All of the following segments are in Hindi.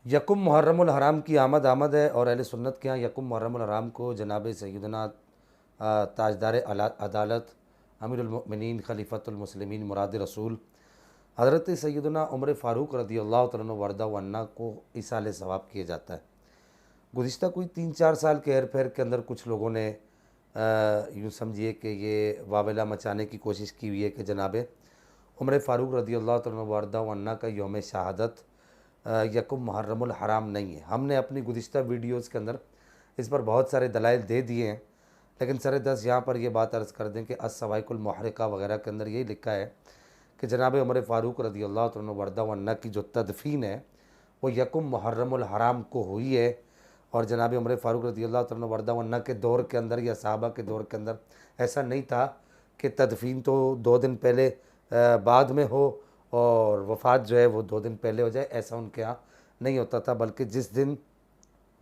यकुम मुहर्रमुल हराम की आमद आमद है और अहले सुन्नत के यहाँ यकुम मुहर्रमुल हराम को जनाब सैयदना ताजदार अदालत अमीरुल मोमिनीन खलीफतुल मुस्लिमीन मुराद रसूल हज़रत सैयदना उमर फ़ारूक रज़ियल्लाहु तआला अन्हु वरदा वन्ना को इसाले सवाब किया जाता है। गुज़िश्ता कोई 3-4 साल के हेर फेर के अंदर कुछ लोगों ने यूँ समझिए कि ये वावेला मचाने की कोशिश की हुई है कि जनाब उमर फ़ारूक रज़ियल्लाहु तआला अन्हु वरदा वन्ना का यौम शहादत यकुम मुहर्रमुल हराम नहीं है। हमने अपनी गुज़िश्ता वीडियोज़ के अंदर इस पर बहुत सारे दलाइल दे दिए हैं, लेकिन सर दस यहाँ पर यह बात अर्ज़ कर दें कि अस्सवाइकुल मुहर्रिका वगैरह के अंदर यही लिखा है कि जनाब उमर फ़ारूक रज़ियल्लाहु तआला अन्हु वरदा वन्ना की जो तदफ़ीन है वो यकुम मुहर्रमुल हराम को हुई है। और जनाब उमर फ़ारूक रज़ियल्लाहु तआला अन्हु वरदा वन्ना के दौर के अंदर या सहाबा के दौर के अंदर ऐसा नहीं था कि तदफ़ीन तो 2 दिन पहले बाद में हो और वफ़ात जो है वो 2 दिन पहले हो जाए, ऐसा उनके यहाँ नहीं होता था, बल्कि जिस दिन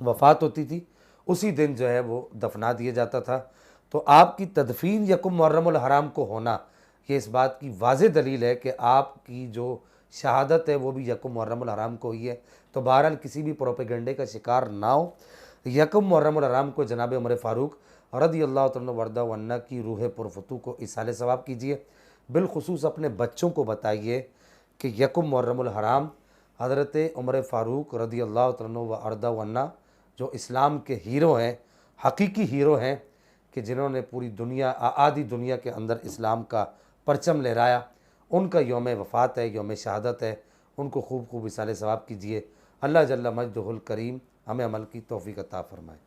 वफ़ात होती थी उसी दिन जो है वो दफना दिया जाता था। तो आपकी तदफ़ीन यकुम मुहर्रमुल हराम को होना ये इस बात की वाज़ेह दलील है कि आपकी जो शहादत है वो भी यकुम मुहर्रमुल हराम को हुई है। तो बहरहाल किसी भी प्रोपेगेंडे का शिकार ना हो। यकुम मुहर्रमुल हराम को जनाब उमर फ़ारूक रज़ियल्लाहु तआला अन्हु वरदा वन्ना की रूह पुरफतू को इसाले सवाब कीजिए। बिलखुसूस अपने बच्चों को बताइए कि यकुम मुहर्रमुल हराम हज़रत उमर फ़ारूक रज़ियल्लाहु तआला अन्हु वरदा वन्ना जो इस्लाम के हीरो हैं, हकीकी हीरो हैं कि जिन्होंने पूरी दुनिया आधी दुनिया के अंदर इस्लाम का परचम लहराया, उनका यौम वफ़ात है, यौम शहादत है। उनको खूब खूब इसाले सवाब कीजिए। अल्लाह जल्ल मजदहुल करीम हमें अमल की तौफ़ीक़ अता फ़रमाए।